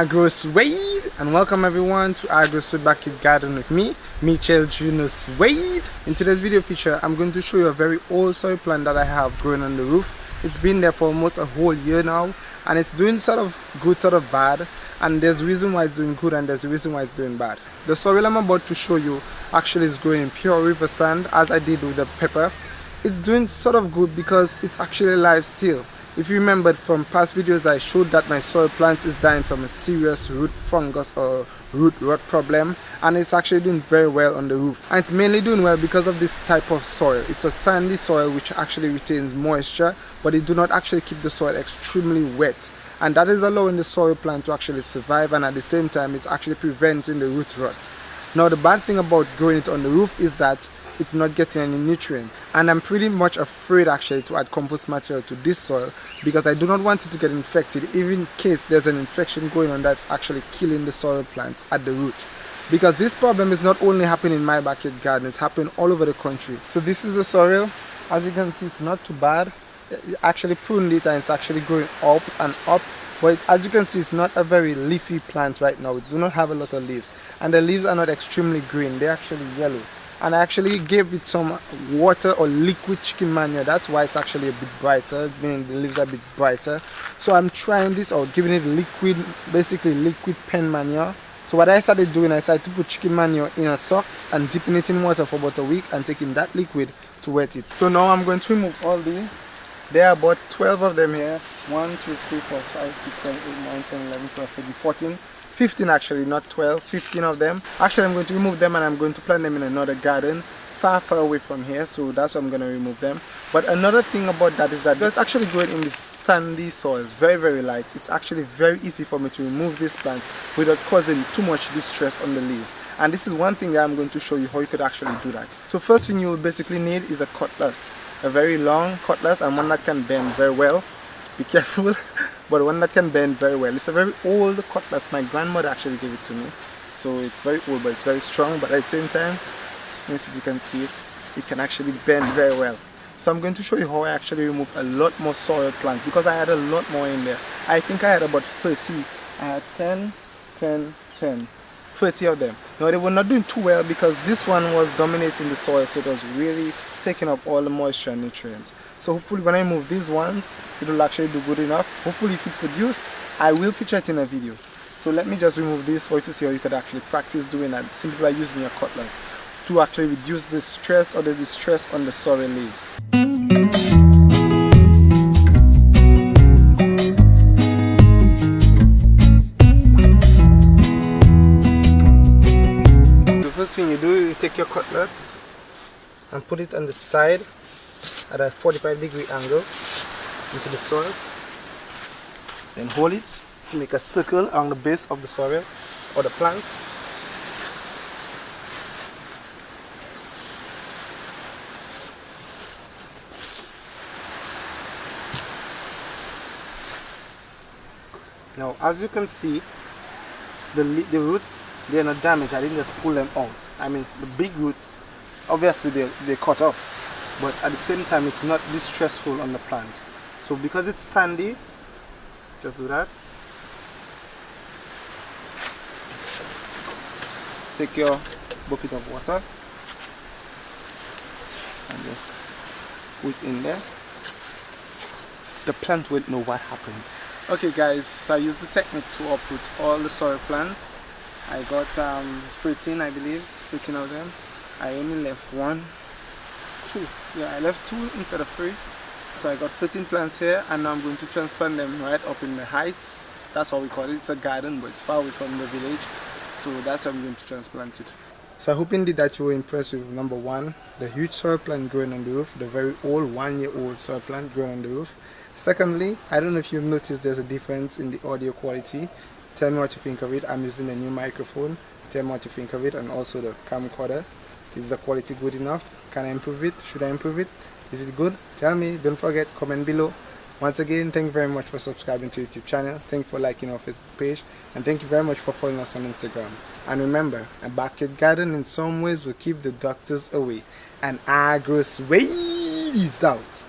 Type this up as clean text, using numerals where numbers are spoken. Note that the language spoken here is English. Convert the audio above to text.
AgroSuede, and welcome everyone to AgroSuede Backyard Garden with me, Michael Junior Suede. In today's video feature, I'm going to show you a very old soil plant that I have growing on the roof. It's been there for almost a whole year now, and it's doing sort of good, sort of bad, and there's a reason why it's doing good and there's a reason why it's doing bad. The sorrel I'm about to show you actually is growing in pure river sand, as I did with the pepper. It's doing sort of good because it's actually live still. If you remembered from past videos, I showed that my soil plants is dying from a serious root fungus or root rot problem, and it's actually doing very well on the roof. And it's mainly doing well because of this type of soil. It's a sandy soil which actually retains moisture, but it do not actually keep the soil extremely wet. And that is allowing the soil plant to actually survive, and at the same time it's actually preventing the root rot. Now the bad thing about growing it on the roof is that it's not getting any nutrients, and I'm pretty much afraid actually to add compost material to this soil because I do not want it to get infected, even in case there's an infection going on that's actually killing the soil plants at the roots. Because this problem is not only happening in my backyard garden, it's happening all over the country. So this is the sorrel. As you can see, it's not too bad. It actually pruned it and it's actually growing up and up. But as you can see, it's not a very leafy plant right now. It do not have a lot of leaves, and the leaves are not extremely green, they're actually yellow. And I actually gave it some water or liquid chicken manure. That's why it's actually a bit brighter, meaning the leaves are a bit brighter. So I'm trying this out, giving it liquid, basically liquid pen manure. So what I started doing, I started to put chicken manure in a socks and dipping it in water for about a week and taking that liquid to wet it. So now I'm going to remove all these. There are about 12 of them here. 1, 2, 3, 4, 5, 6, 7, 8, 9, 10, 11, 12, 13, 14. 15 actually, not 12, 15 of them. Actually, I'm going to remove them and I'm going to plant them in another garden far away from here, so that's why I'm going to remove them. But another thing about that is that it's actually growing in this sandy soil, very light. It's actually very easy for me to remove these plants without causing too much distress on the leaves. And this is one thing that I'm going to show you how you could actually do that. So first thing you will basically need is a cutlass, a very long cutlass, and one that can bend very well. Be careful, but one that can bend very well. It's a very old cutlass. My grandmother actually gave it to me, so it's very old, but it's very strong. But at the same time, let's see if you can see it, it can actually bend very well. So I'm going to show you how I actually removed a lot more soil plants because I had a lot more in there. I think I had about 30. I had 10, 10, 10, 30 of them. Now they were not doing too well because this one was dominating the soil, so it was really taking up all the moisture and nutrients. So hopefully when I remove these ones, it will actually do good enough. Hopefully if it produce, I will feature it in a video. So let me just remove this for you to see how you could actually practice doing that simply by using your cutlass to actually reduce the stress or the distress on the sorrel leaves. The first thing you do, you take your cutlass and put it on the side at a 45-degree angle into the soil. Then hold it to make a circle along the base of the sorrel or the plant. Now as you can see, the roots, they are not damaged. I didn't just pull them out. I mean, the big roots, obviously they cut off, but at the same time it's not distressful on the plant. So because it's sandy, just do that. Take your bucket of water and just put it in there. The plant won't know what happened. Okay guys, so I used the technique to uproot all the sorrel plants. I got 13, I believe, 13 of them. I only left 2. Yeah, I left 2 instead of 3. So I got 13 plants here, and now I'm going to transplant them right up in the heights. That's what we call it. It's a garden, but it's far away from the village. So that's how I'm going to transplant it. So I hope indeed that you were impressed with number 1, the huge soil plant growing on the roof, the very old 1-year-old soil plant growing on the roof. Secondly, I don't know if you've noticed there's a difference in the audio quality. Tell me what you think of it. I'm using a new microphone. Tell me what you think of it, and also the camcorder. Is the quality good enough? Can I improve it? Should I improve it? Is it good? Tell me. Don't forget, comment below. Once again, thank you very much for subscribing to YouTube channel. Thank you for liking our Facebook page, and thank you very much for following us on Instagram. And remember, a backyard garden in some ways will keep the doctors away. And AgroSuede is out.